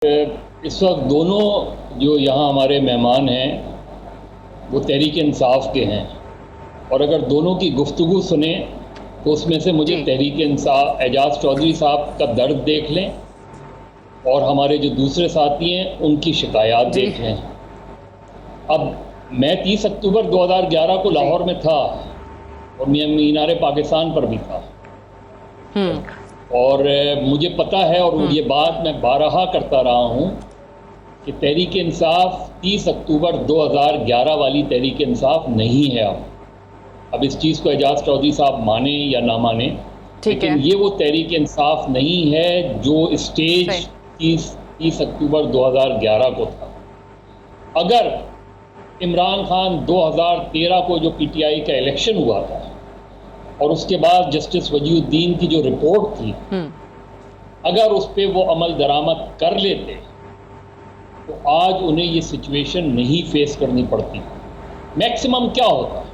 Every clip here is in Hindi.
इस वक्त दोनों जो यहाँ हमारे मेहमान हैं वो तहरीक इंसाफ के हैं, और अगर दोनों की गुफ्तगू सुने तो उसमें से मुझे तहरीक इंसाफ एजाज चौधरी साहब का दर्द देख लें और हमारे जो दूसरे साथी हैं उनकी शिकायत देख लें। अब मैं 30 अक्टूबर 2011 को लाहौर में था और मीनार पाकिस्तान पर भी था, और मुझे पता है और ये बात मैं बारहा करता रहा हूँ कि तहरीक इंसाफ 30 अक्टूबर 2011 वाली तहरीक इंसाफ नहीं है। अब इस चीज़ को एजाज चौधरी साहब माने या ना माने, लेकिन ये वो तहरीक इंसाफ नहीं है जो स्टेज 30 अक्टूबर 2011 को था। अगर इमरान खान 2013 को जो PTI का इलेक्शन हुआ था और उसके बाद जस्टिस वजीउद्दीन की जो रिपोर्ट थी, अगर उस पर वो अमल दरामद कर लेते तो आज उन्हें ये सिचुएशन नहीं फेस करनी पड़ती। मैक्सिमम क्या होता,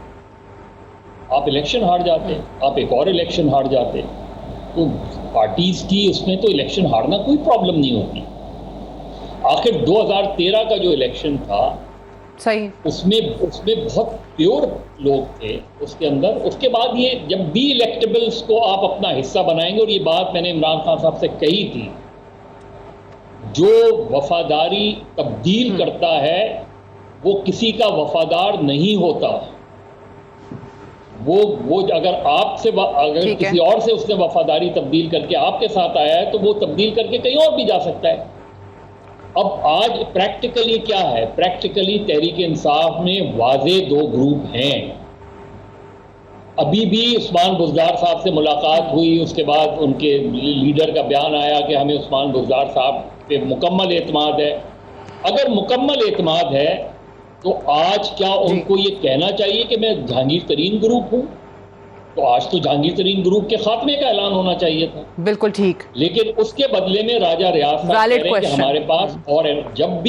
आप इलेक्शन हार जाते, आप एक और इलेक्शन हार जाते, तो पार्टीज की उसमें तो इलेक्शन हारना कोई प्रॉब्लम नहीं होती। आखिर 2013 का जो इलेक्शन था सही, उसमें बहुत प्योर लोग थे उसके अंदर। उसके बाद ये जब भी इलेक्टेबल्स को आप अपना हिस्सा बनाएंगे, और ये बात मैंने इमरान खान साहब से कही थी, जो वफादारी तब्दील करता है वो किसी का वफादार नहीं होता। वो अगर आपसे अगर किसी और से उसने वफादारी तब्दील करके आपके साथ आया है तो वो तब्दील करके कहीं और भी जा सकता है। अब आज प्रैक्टिकली क्या है, प्रैक्टिकली तहरीक इंसाफ में वाज़े दो ग्रुप हैं। अभी भी उस्मान बुज़दार साहब से मुलाकात हुई, उसके बाद उनके लीडर का बयान आया कि हमें उस्मान बुज़दार साहब पे मुकम्मल एतमाद है। अगर मुकम्मल एतमाद है तो आज क्या उनको ये कहना चाहिए कि मैं जहांगीर तरीन ग्रुप हूँ? तो आज तो जहांगीर तरीन ग्रुप के खात्मे का ऐलान होना चाहिए था। बिल्कुल ठीक। लेकिन उसके बदले में राजा रियाज साहब कह रहे हैं कि हमारे पास और जब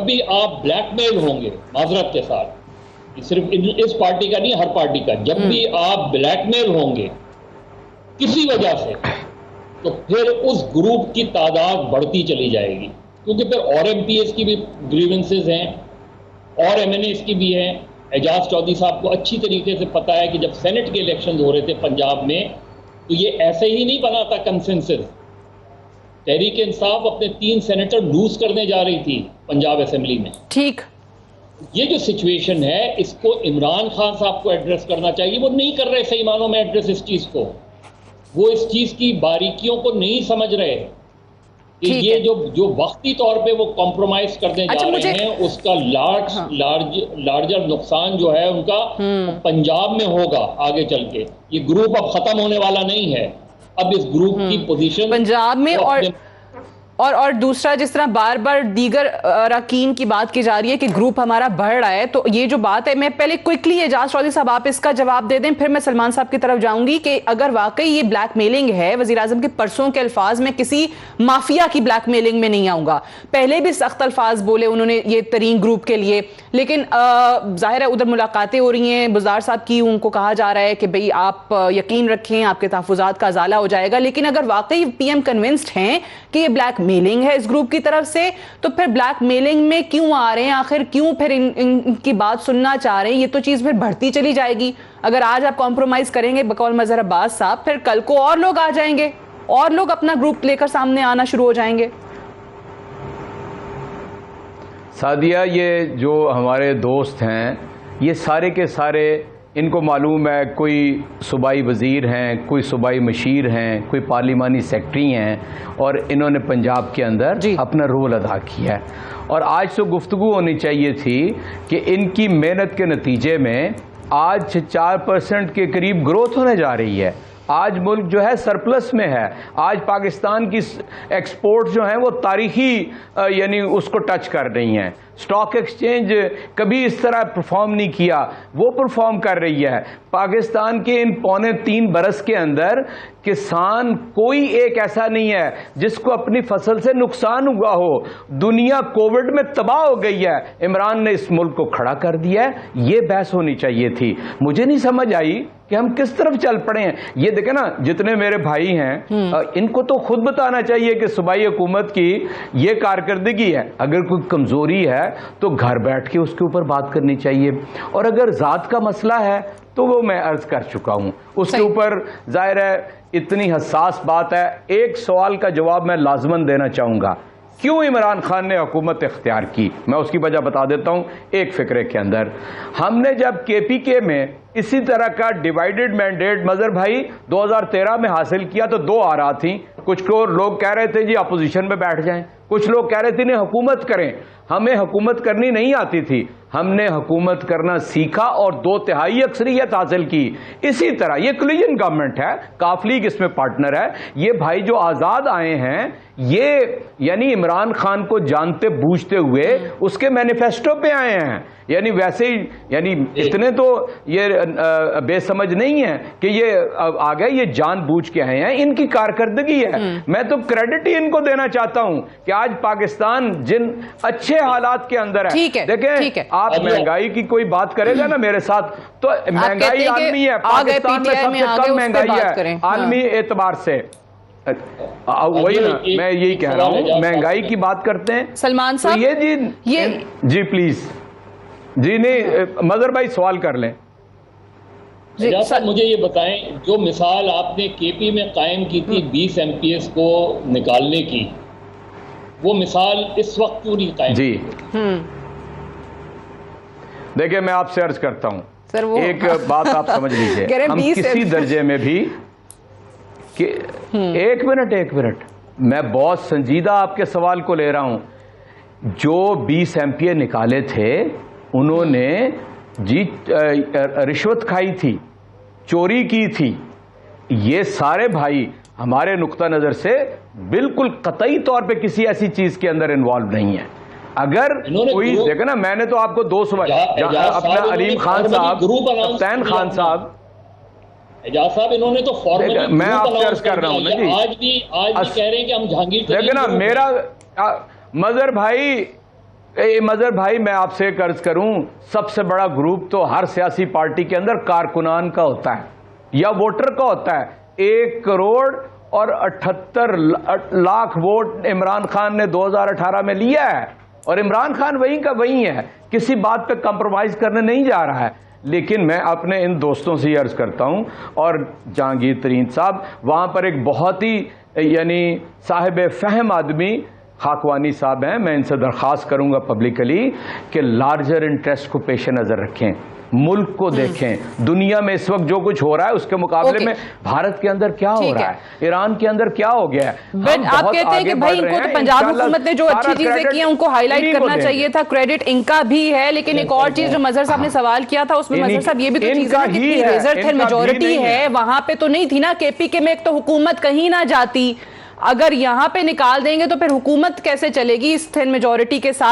भी आप ब्लैकमेल होंगे, माजरत के साथ, सिर्फ इस पार्टी का नहीं, हर पार्टी का, जब भी आप ब्लैकमेल होंगे किसी वजह से, तो फिर उस ग्रुप की तादाद बढ़ती चली जाएगी, क्योंकि फिर और MPs की भी ग्रीवेंसेस हैं और MNAs की भी हैं। एजाज चौधरी साहब को अच्छी तरीके से पता है कि जब सेनेट के इलेक्शन हो रहे थे पंजाब में, तो ये ऐसे ही नहीं बना था कंसेंसस। तहरीक इंसाफ अपने 3 सेनेटर लूज करने जा रही थी पंजाब असेंबली में। ठीक, ये जो सिचुएशन है इसको इमरान खान साहब को एड्रेस करना चाहिए। वो नहीं कर रहे सही मानों में एड्रेस इस चीज को, वो इस चीज की बारीकियों को नहीं समझ रहे कि ये जो वक्ती तौर पे वो कॉम्प्रोमाइज करने जा रहे हैं, उसका लार्जर नुकसान जो है उनका पंजाब में होगा आगे चल के। ये ग्रुप अब खत्म होने वाला नहीं है। अब इस ग्रुप की पोजीशन पंजाब में और दूसरा, जिस तरह बार बार दीगर अरकान की बात की जा रही है कि ग्रुप हमारा बढ़ रहा है, तो ये जो बात है, मैं पहले क्विकली एजाज चौधरी साहब आप इसका जवाब दे दें, फिर मैं सलमान साहब की तरफ जाऊंगी कि अगर वाकई ये ब्लैकमेलिंग है, वजीर आजम के परसों के अल्फाज में किसी माफिया की ब्लैकमेलिंग में नहीं आऊंगा, पहले भी सख्त अल्फाज बोले उन्होंने ये तरीन ग्रुप के लिए, लेकिन जाहिर है उधर मुलाकातें हो रही हैं बुज़दार साहब की, उनको कहा जा रहा है कि भाई आप यकीन रखें आपके तहफ़्फ़ुज़ात का अज़ाला हो जाएगा। लेकिन अगर वाकई PM कन्विंस्ड हैं कि ये ब्लैकमेलिंग है इस ग्रुप की तरफ से, तो फिर ब्लैकमेलिंग में क्यों आ रहे हैं? आखिर क्यों फिर इनकी बात सुनना चाह रहे हैं? ये तो चीज़ फिर बढ़ती चली जाएगी। अगर आज आप कॉम्प्रोमाइज़ करेंगे बकौल मज़हर अब्बास साहब, फिर कल को और लोग आ जाएंगे, और लोग अपना ग्रुप लेकर सामने आना शुरू हो जाएंगे। सादिया, ये जो हमारे दोस्त हैं ये सारे के सारे, इनको मालूम है कोई सूबाई वज़ीर हैं, कोई सूबाई मशीर हैं, कोई पार्लिमानी सेक्रेटरी हैं, और इन्होंने पंजाब के अंदर अपना रोल अदा किया है। और आज तो गुफ्तगू होनी चाहिए थी कि इनकी मेहनत के नतीजे में आज 4% के करीब ग्रोथ होने जा रही है। आज मुल्क जो है सरप्लस में है। आज पाकिस्तान की एक्सपोर्ट जो है वो तारीखी यानी उसको टच कर रही हैं। स्टॉक एक्सचेंज कभी इस तरह परफॉर्म नहीं किया, वो परफॉर्म कर रही है। पाकिस्तान के इन 3.25 बरस के अंदर किसान कोई एक ऐसा नहीं है जिसको अपनी फसल से नुकसान हुआ हो। दुनिया कोविड में तबाह हो गई है, इमरान ने इस मुल्क को खड़ा कर दिया है। ये बहस होनी चाहिए थी। मुझे नहीं समझ आई कि हम किस तरफ चल पड़े हैं। ये देखे ना, जितने मेरे भाई हैं इनको तो खुद बताना चाहिए कि सूबाई हुकूमत की ये कारकर्दगी है। अगर कोई कमजोरी है तो घर बैठ के उसके ऊपर बात करनी चाहिए, और अगर जात का मसला है तो वो मैं अर्ज कर चुका हूं, उसके ऊपर जाहिर है इतनी हसास बात है। एक सवाल का जवाब मैं लाजमन देना चाहूंगा, क्यों इमरान खान ने हुकूमत इख्तियार की? मैं उसकी वजह बता देता हूं। एक फिक्रे के अंदर हमने जब KPK में इसी तरह का डिवाइडेड मैंडेट मजहर भाई 2013 में हासिल किया तो 2 आ रहा थी। कुछ लोग कह रहे थे जी अपोजिशन में बैठ जाएं, कुछ लोग कह रहे थे नहीं हुकूमत करें। हमें हुकूमत करनी नहीं आती थी, हमने हुकूमत करना सीखा और 2/3 अक्सरियत हासिल की। इसी तरह ये कोलिजन गवर्नमेंट है, काफ लीग इसमें पार्टनर है। ये भाई जो आजाद आए हैं ये यानी इमरान खान को जानते बूझते हुए उसके मैनिफेस्टो पे आए हैं। यानी वैसे ही यानी इतने तो ये बेसमझ नहीं है कि ये आ गए, ये जानबूझ के आए हैं, इनकी कारकर्दगी है। मैं तो क्रेडिट ही इनको देना चाहता हूं कि आज पाकिस्तान जिन अच्छे हालात के अंदर है। देखें आप महंगाई की कोई बात करेगा ना मेरे साथ, तो महंगाई आलमी है, पाकिस्तान में सबसे कम महंगाई है आलमी एतबार से। वही ना मैं यही कह रहा हूं, महंगाई की बात करते हैं सलमान साहब। तो ये जी प्लीज जी नहीं मजहर भाई सवाल कर लें। साहब मुझे ये बताएं, जो मिसाल आपने KP में कायम की थी 20 MPS को निकालने की, वो मिसाल इस वक्त क्यों नहीं कायम? जी देखिए मैं आपसे अर्ज करता हूं सर, एक बात आप समझ लीजिए, हम किसी दर्जे में भी कि एक मिनट मैं बहुत संजीदा आपके सवाल को ले रहा हूं। जो 20 MPA निकाले थे उन्होंने जी रिश्वत खाई थी, चोरी की थी। ये सारे भाई हमारे नुक्ता नजर से बिल्कुल कतई तौर पे किसी ऐसी चीज के अंदर इन्वॉल्व नहीं है। अगर कोई देखे ना, मैंने तो आपको 2 सवाल अपना अलीम खान साहब, कप्तान खान साहब, एजाज साहब इन्होंने तो फॉर्मली मैं आपसे अर्ज कर रहा हूं ना जी, आज भी कह रहे हैं कि हम जहांगीर देखे ना मेरा मजहर भाई मैं आपसे एक अर्ज करूं, सबसे बड़ा ग्रुप तो हर सियासी पार्टी के अंदर कारकुनान का होता है या वोटर का होता है। 1 करोड़ और 78 लाख वोट इमरान खान ने 2018 में लिया है, और इमरान खान वहीं का वहीं है, किसी बात पे कंप्रोमाइज करने नहीं जा रहा है। लेकिन मैं अपने इन दोस्तों से अर्ज करता हूं, और जहांगीर तरीन साहब वहां पर एक बहुत ही यानी साहिब फहम आदमी खाकवानी साहब हैं, मैं इनसे दरख्वास्त करूंगा पब्लिकली कि लार्जर इंटरेस्ट को पेश नजर रखें, मुल्क को देखें। दुनिया में इस वक्त जो कुछ हो रहा है उसके मुकाबले में भारत के अंदर क्या हो रहा है, ईरान के अंदर क्या हो गया है। बट आप कहते हैं कि भाई इनको तो पंजाब हुकूमत ने जो अच्छी चीजें की हैं उनको हाईलाइट करना चाहिए था, क्रेडिट इनका भी है। लेकिन एक और चीज जो मजहर साहब ने सवाल किया था उसमें मजहर साहब ये भी तो चीज है, मेजोरिटी है वहां पे तो नहीं थी ना। KPK में एक तो हुकूमत कहीं ना जाती, अगर यहां पे निकाल देंगे तो फिर हुकूमत कैसे चलेगी इस थिन मेजोरिटी के साथ?